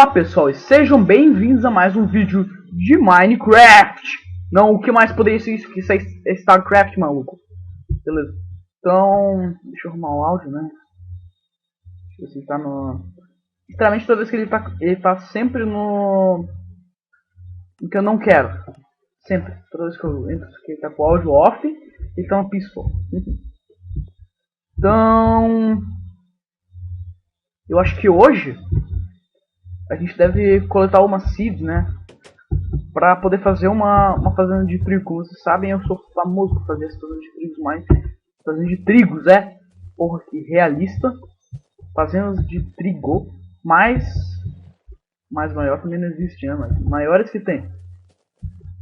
Olá pessoal, e sejam bem-vindos a mais um vídeo de Minecraft. Não, o que mais poderia ser isso que isso é StarCraft, maluco. Beleza. Então, deixa eu arrumar o áudio, né? Deixa eu ver se ele tá no... Literalmente toda vez que ele tá sempre no que eu não quero. Sempre. Toda vez que eu entro aqui, ele tá com o áudio off, ele tá no peaceful. Então, eu acho que hoje a gente deve coletar umas seeds, né? Pra poder fazer uma fazenda de trigo. Como vocês sabem, eu sou famoso por fazer essa fazenda de trigos, mas... Fazenda de trigos, é? Porra, que realista. Fazendas de trigo, mais maior também não existe, né? Mas maiores que tem.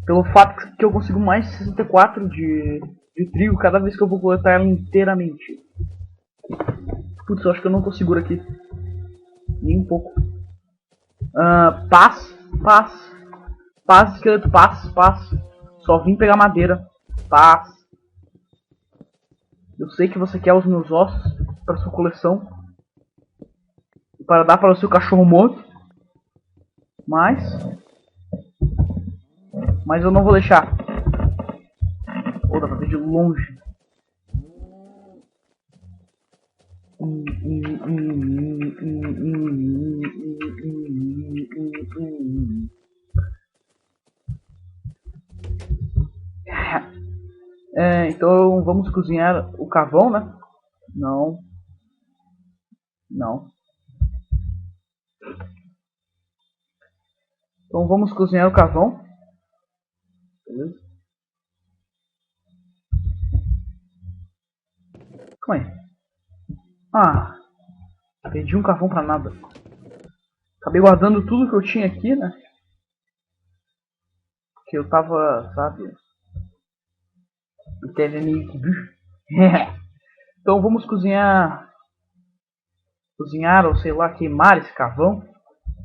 Pelo fato que eu consigo mais de 64 de trigo cada vez que eu vou coletar ela inteiramente. Putz, eu acho que eu não tô seguro aqui. Nem um pouco. Paz, esqueleto, paz. Só vim pegar madeira. Paz. Eu sei que você quer os meus ossos para sua coleção. Para dar para o seu cachorro morto. Mas eu não vou deixar. Ou dá pra ver de longe. Então vamos cozinhar o carvão, né? Não. Então vamos cozinhar o carvão. Beleza? Calma aí. Perdi um carvão pra nada. Acabei guardando tudo que eu tinha aqui, né? Porque eu tava, sabe? Não teve meio que bicho. Então vamos cozinhar ou sei lá, queimar esse carvão.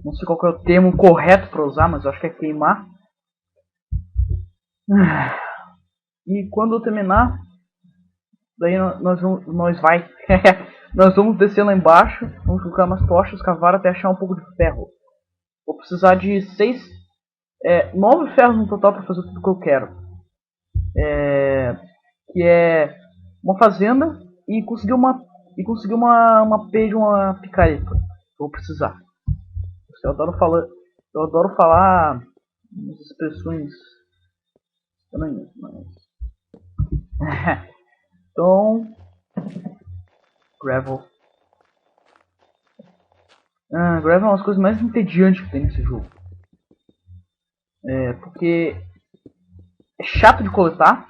Não sei qual que é o termo correto para usar, mas eu acho que é queimar. E quando eu terminar, daí nós vamos descer lá embaixo, vamos colocar umas tochas, cavar até achar um pouco de ferro. Vou precisar de 9 ferros no total para fazer tudo que eu quero. Que é uma fazenda e conseguir uma P de uma picareta. Vou precisar. Eu adoro falar umas expressões estranhas, mas... Então... Gravel. Gravel é uma das coisas mais entediantes que tem nesse jogo. Porque é chato de coletar,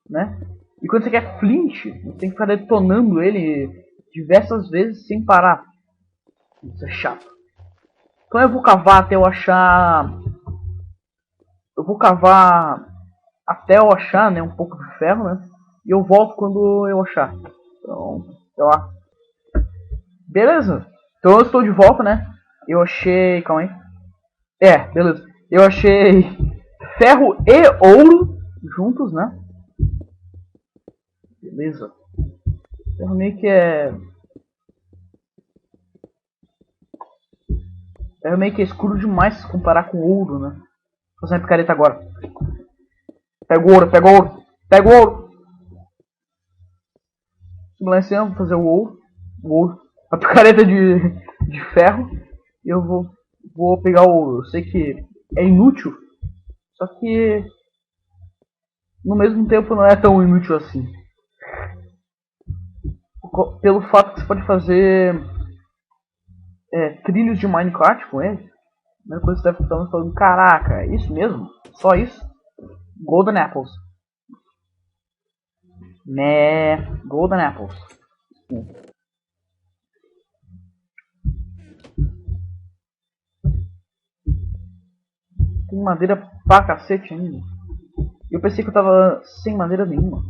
né? E quando você quer flint, você tem que ficar detonando ele diversas vezes sem parar. Isso é chato. Então eu vou cavar até eu achar... né, um pouco de ferro, né? E eu volto quando eu achar. Então, sei lá. Beleza. Então eu estou de volta, né? Eu achei... Calma aí. Beleza. Eu achei ferro e ouro juntos, né? Beleza. Ferro meio que é escuro demais se comparar com ouro, né? Vou fazer uma picareta agora. Pega o ouro. Silenciando, vou fazer o ouro. A picareta de ferro. E eu vou pegar o ouro. Eu sei que é inútil. Só que... no mesmo tempo não é tão inútil assim. Pelo fato que você pode fazer... trilhos de Minecraft com ele. A primeira coisa que você deve estar falando... Caraca, é isso mesmo? Só isso? Golden Apples. Golden Apples. Tem madeira pra cacete ainda. Eu pensei que eu tava sem madeira nenhuma.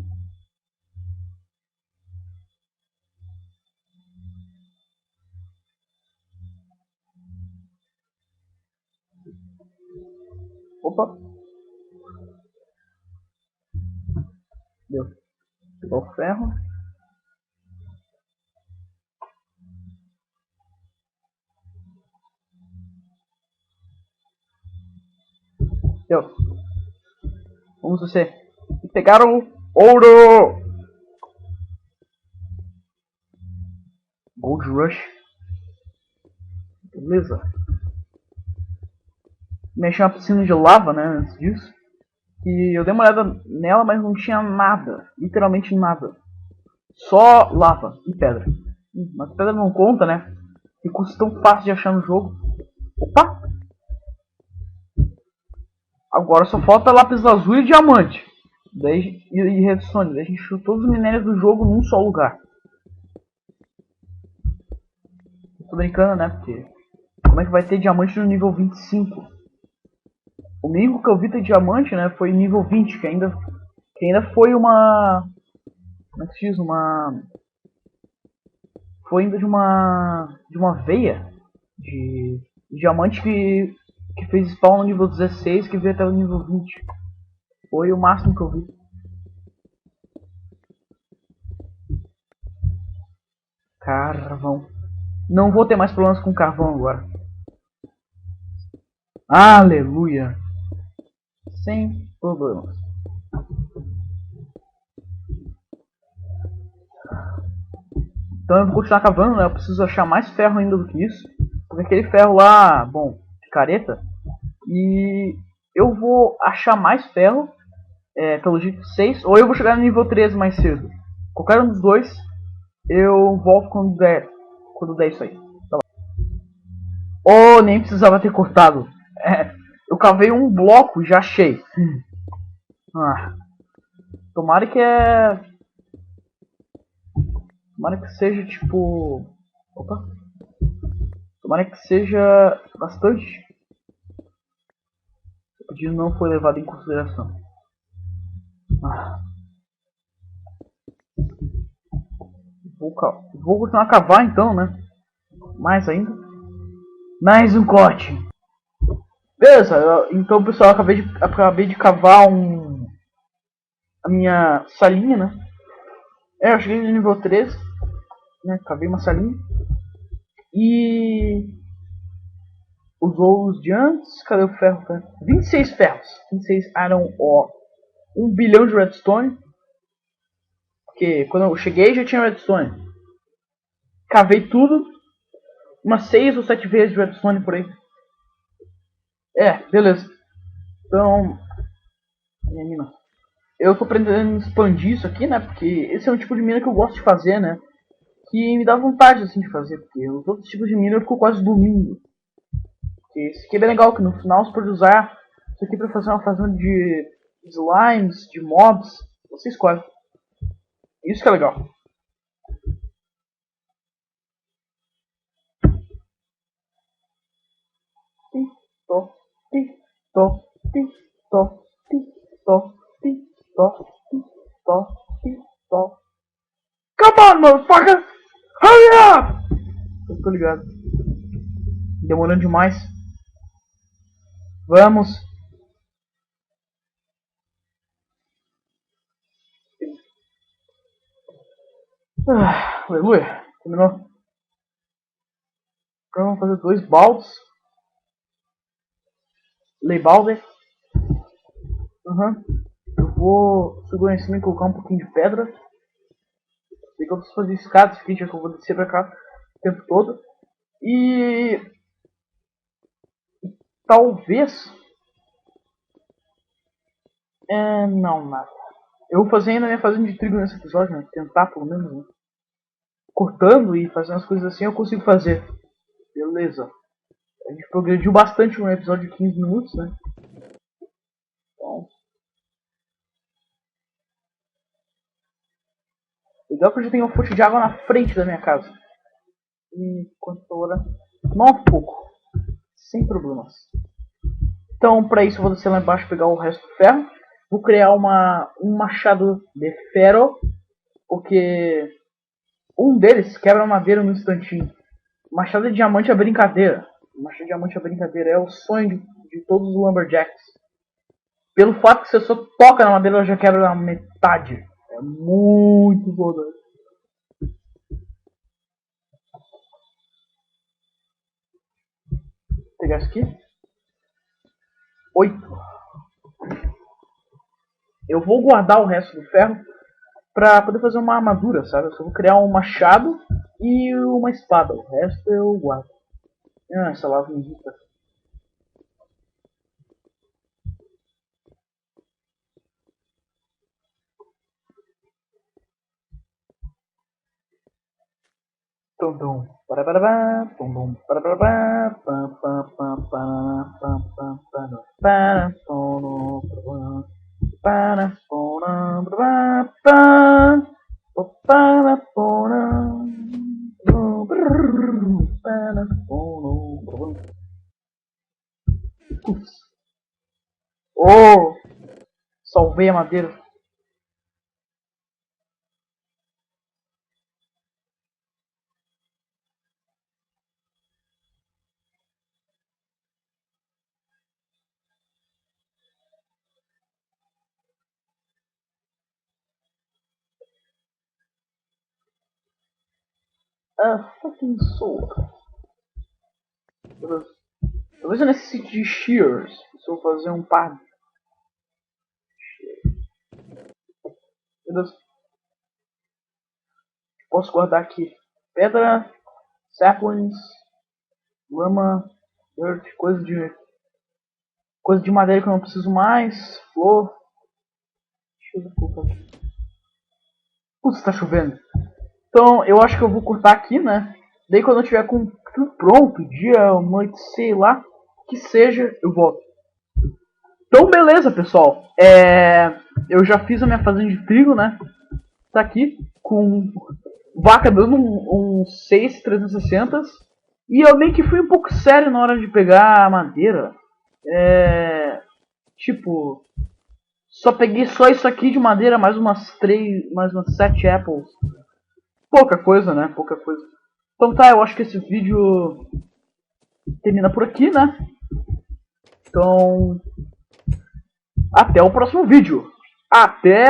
Opa. Deu. Pegou o ferro. Deu. Vamos você. Pegaram ouro! Gold Rush. Beleza. Mexi uma piscina de lava, né, antes disso. E eu dei uma olhada nela, mas não tinha nada. Literalmente nada. Só lava e pedra. Mas pedra não conta, né? Recurso tão fácil de achar no jogo. Opa! Agora só falta lápis azul e diamante. Daí, e redstone. Daí a gente chuta todos os minérios do jogo num só lugar. Tô brincando, né? Porque como é que vai ter diamante no nível 25? O mínimo que eu vi ter diamante, né, foi nível 20, que ainda foi uma... Como é que se diz? Uma... Foi ainda de uma veia de diamante que fez spawn no nível 16, que veio até o nível 20. Foi o máximo que eu vi. Carvão. Não vou ter mais problemas com carvão agora. Aleluia. Sem problemas. Então eu vou continuar cavando, né? Eu preciso achar mais ferro ainda do que isso. Porque aquele ferro lá, bom, picareta. E eu vou achar mais ferro, pelo jeito 6, ou eu vou chegar no nível 13 mais cedo. Qualquer um dos dois, eu volto quando der isso aí. Tá bom. Oh, nem precisava ter cortado. Eu cavei um bloco e já achei. Ah, tomara que Tomara que seja tipo... Opa. Tomara que seja bastante. O pedido não foi levado em consideração. Ah. Vou continuar a cavar então, né? Mais ainda. Mais um corte. Beleza, então pessoal, eu acabei de cavar a minha salinha, né? Eu cheguei no nível 13, né? Cavei uma salinha. E usou os de antes. Cadê o ferro? 26 ferros. 26 Iron Ore. 1 bilhão de redstone. Porque quando eu cheguei já tinha redstone. Cavei tudo. Umas 6 ou 7 vezes de redstone por aí. Beleza. Então, minha mina, eu tô pretendendo expandir isso aqui, né? Porque esse é um tipo de mina que eu gosto de fazer, né? Que me dá vontade assim de fazer, porque os outros tipos de mina eu fico quase dormindo. Porque esse aqui é bem legal, que no final você pode usar isso aqui pra fazer uma fazenda de slimes, de mobs, você escolhe. Isso que é legal. Tito, tito, tito, tito, tito, tito, tito. Come on, motherfucker! Hurry up! Eu tô ligado. Demorando demais. Vamos. Aleluia. Terminou. Agora vamos fazer 2 baldes. Lei balde. Eu vou segurar em cima e colocar um pouquinho de pedra. Sei que eu preciso fazer escadas aqui, já que eu vou descer pra cá o tempo todo. E talvez... não, nada. Eu vou fazer ainda a minha fazenda de trigo nesse episódio, né? Tentar, pelo menos, né? Cortando e fazendo as coisas assim eu consigo fazer. Beleza. A gente progrediu bastante no episódio de 15 minutos, né? Então... Legal que eu já tenho uma fonte de água na frente da minha casa. E quanto hora? 9 pouco. Sem problemas. Então, para isso, eu vou descer lá embaixo pegar o resto do ferro. Vou criar um machado de ferro, porque um deles quebra madeira no instantinho. Machado de diamante é brincadeira. Machado de diamante é brincadeira. É o sonho de todos os lumberjacks. Pelo fato que você só toca na madeira, ela já quebra na metade. É muito foda. Vou pegar isso aqui. 8. eu vou guardar o resto do ferro pra poder fazer uma armadura, sabe? Eu só vou criar um machado e uma espada. O resto eu guardo. Ah, essa lava me irrita. Tum tum. Parabarabá, tum tum. Parabarabá, pam pam pam pam pam pam pam. Para fono, para fono, para pam. Para fono. Para fono. Oh, salvei a madeira. A fucking sword. Talvez eu necessite de shears. Se eu fazer um par. Meu Deus. Posso guardar aqui pedra, saplings, lama, dirt, coisa de madeira que eu não preciso mais, flor. Deixa eu colocar aqui. Putz, tá chovendo. Então eu acho que eu vou cortar aqui, né? Daí quando eu tiver com tudo pronto, dia, noite, sei lá, que seja, eu volto. Então beleza, pessoal. Eu já fiz a minha fazenda de trigo, né? Tá aqui com vaca dando um 6,360. E eu meio que fui um pouco sério na hora de pegar a madeira. Tipo, só peguei só isso aqui de madeira, mais umas 7 apples. Pouca coisa, né? Pouca coisa. Então tá, eu acho que esse vídeo termina por aqui, né? Então, até o próximo vídeo. Até